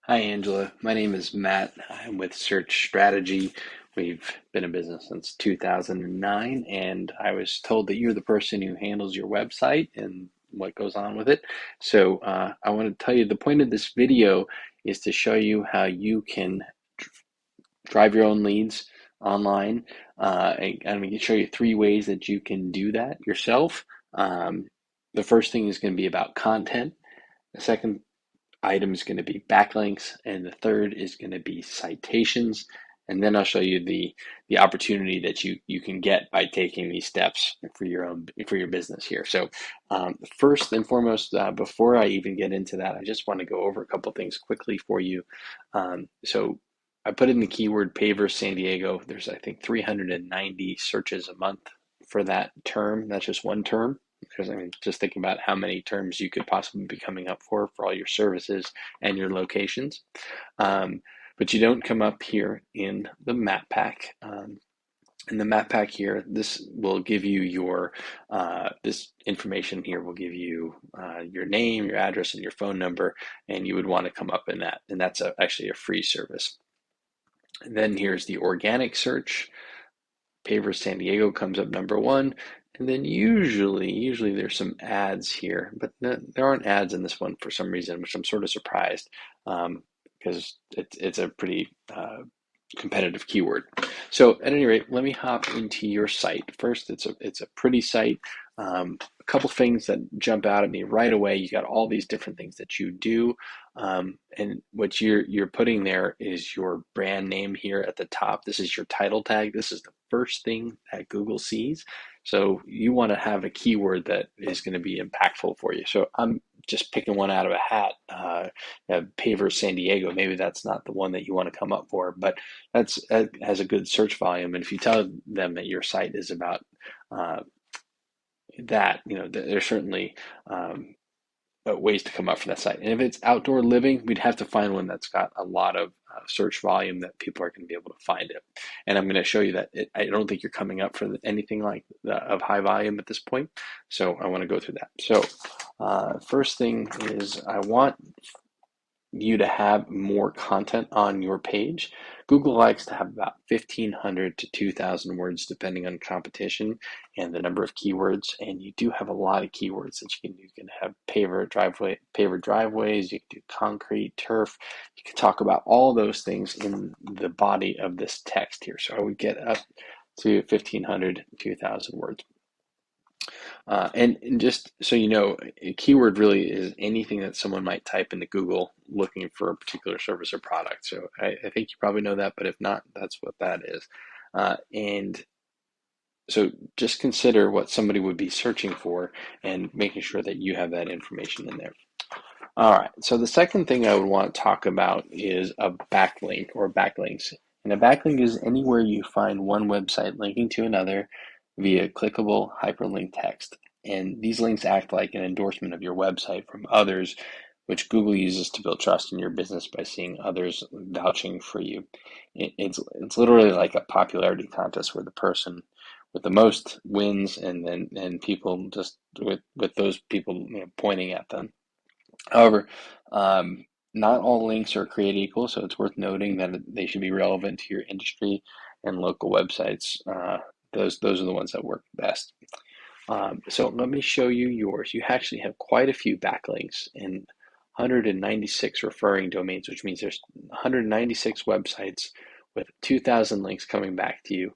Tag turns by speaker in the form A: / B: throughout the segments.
A: Hi, Angela. My name is Matt. I'm with Search Strategy. We've been in business since 2009, and I was told that you're the person who handles your website and what goes on with it. So I want to tell you the point of this video is to show you how you can drive your own leads online. And I'm going to show you three ways that you can do that yourself. Um, the first thing is going to be about content. The second item is going to be backlinks, and the third is going to be citations. And then I'll show you the opportunity that you can get by taking these steps for your business here. So first and foremost, before I even get into that, I just want to go over a couple things quickly for you. So I put in the keyword Pavers San Diego. There's I think 390 searches a month for that term. That's just one term. Because I mean, just think about how many terms you could possibly be coming up for all your services and your locations. Um, but you don't come up here in the map pack. In the map pack here, this will give you this information here will give you your name, your address, and your phone number, and you would want to come up in that. And that's actually a free service. And then here's the organic search. Pavers San Diego comes up number one. And then usually there's some ads here, but there aren't ads in this one for some reason, which I'm sort of surprised because it's a pretty competitive keyword. So at any rate, let me hop into your site. First, it's a pretty site. A couple things that jump out at me right away. You got all these different things that you do, and what you're putting there is your brand name here at the top. This is your title tag. This is the first thing that Google sees. So you want to have a keyword that is going to be impactful for you. So I'm just picking one out of a hat. Pavers San Diego. Maybe that's not the one that you want to come up for, but that has a good search volume. And if you tell them that your site is about uh, that, there's certainly ways to come up for that site. And if it's outdoor living, we'd have to find one that's got a lot of search volume that people are going to be able to find it. And I'm going to show you that I don't think you're coming up for anything like of high volume at this point. So I want to go through that. So first thing is I want you to have more content on your page. Google likes to have about 1,500 to 2,000 words depending on competition and the number of keywords. And you do have a lot of keywords that you can do. You can have paver driveways, you can do concrete, turf. You can talk about all those things in the body of this text here. So I would get up to 1,500, 2,000 words. And just so you know, a keyword really is anything that someone might type into Google looking for a particular service or product. So I think you probably know that, but if not, that's what that is. And so just consider what somebody would be searching for and making sure that you have that information in there. All right, so the second thing I would want to talk about is a backlink or backlinks. And a backlink is anywhere you find one website linking to another via clickable hyperlink text. And these links act like an endorsement of your website from others, which Google uses to build trust in your business by seeing others vouching for you. It's literally like a popularity contest where the person with the most wins, and people just with those people pointing at them. However, not all links are created equal, so it's worth noting that they should be relevant to your industry and local websites. Those are the ones that work best. So let me show you yours. You actually have quite a few backlinks and 196 referring domains, which means there's 196 websites with 2,000 links coming back to you.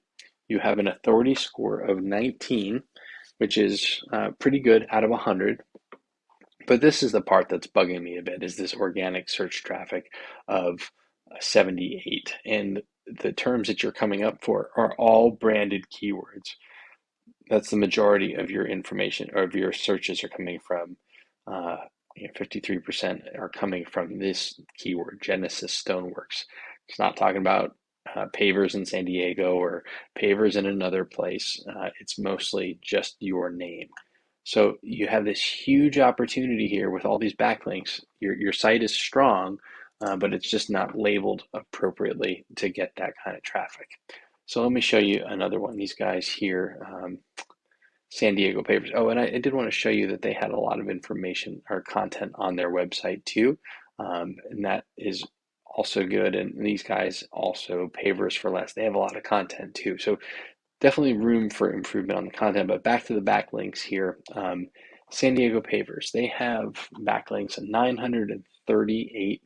A: You have an authority score of 19, which is pretty good out of 100. But this is the part that's bugging me a bit, is this organic search traffic of 78. And the terms that you're coming up for are all branded keywords. That's the majority of your information, or of your searches are coming from. 53% are coming from this keyword, Genesis Stoneworks. It's not talking about pavers in San Diego or pavers in another place. It's mostly just your name. So you have this huge opportunity here with all these backlinks. Your site is strong, but it's just not labeled appropriately to get that kind of traffic. So let me show you another one. These guys here, San Diego Pavers. Oh, and I did want to show you that they had a lot of information or content on their website too. And that is also good. And these guys also, Pavers for Less, they have a lot of content too. So definitely room for improvement on the content. But back to the backlinks here. San Diego Pavers, they have backlinks, 938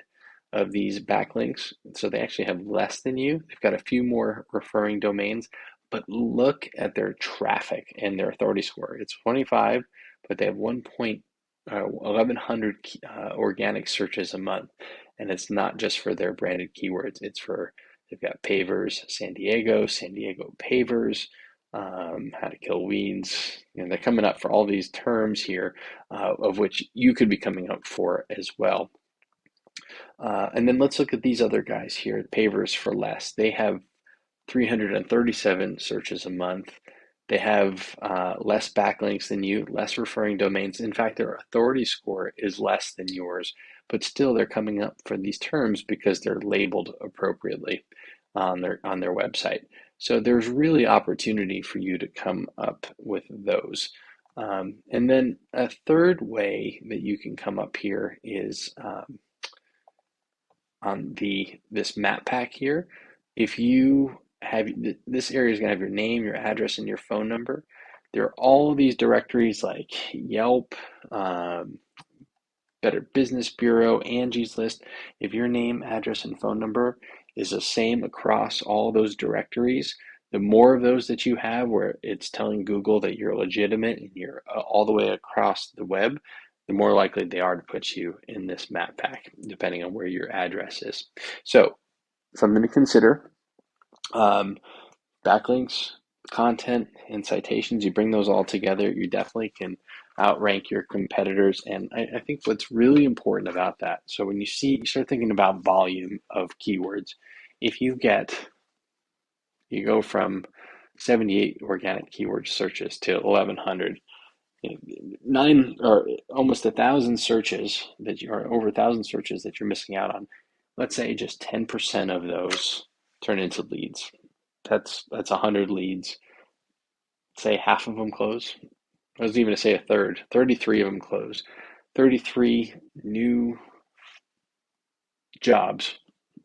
A: of these backlinks. So they actually have less than you. They've got a few more referring domains, but look at their traffic and their authority score. It's 25, but they have 1,100 organic searches a month. And it's not just for their branded keywords, it's for, they've got Pavers, San Diego Pavers, how to kill weeds. They're coming up for all these terms here, of which you could be coming up for as well. And then let's look at these other guys here, Pavers for Less. They have 337 searches a month. They have less backlinks than you, less referring domains. In fact, their authority score is less than yours, but still they're coming up for these terms because they're labeled appropriately on their website. So there's really opportunity for you to come up with those. And then a third way that you can come up here is on this map pack here. If you have, this area is going to have your name, your address, and your phone number. There are all these directories like Yelp, Better Business Bureau, Angie's List. If your name, address, and phone number is the same across all those directories, the more of those that you have where it's telling Google that you're legitimate and you're all the way across the web, the more likely they are to put you in this map pack, depending on where your address is. So something to consider. Backlinks, content, and citations, you bring those all together, you definitely can outrank your competitors. And I think what's really important about that, so when you start thinking about volume of keywords, if you go from 78 organic keyword searches to 1,100, nine or almost 1,000 searches over 1,000 searches that you're missing out on. Let's say just 10% of those turn into leads. That's 100 leads. Say half of them close. I was even going to say a third. 33 of them close. 33 new jobs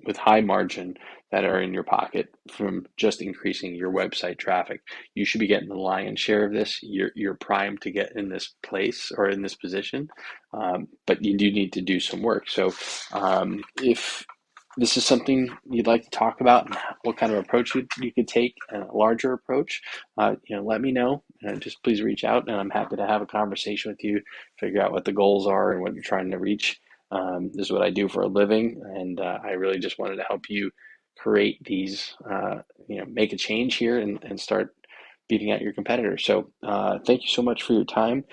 A: with high margin that are in your pocket from just increasing your website traffic. You should be getting the lion's share of this. You're primed to get in this place or in this position, but you do need to do some work. So if this is something you'd like to talk about and what kind of approach you could take, a larger approach, let me know. Just please reach out, and I'm happy to have a conversation with you, figure out what the goals are and what you're trying to reach. This is what I do for a living, and I really just wanted to help you create these, make a change here and start beating out your competitors. So thank you so much for your time.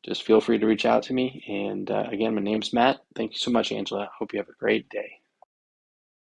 A: Just feel free to reach out to me. And again, my name's Matt. Thank you so much, Angela. Hope you have a great day.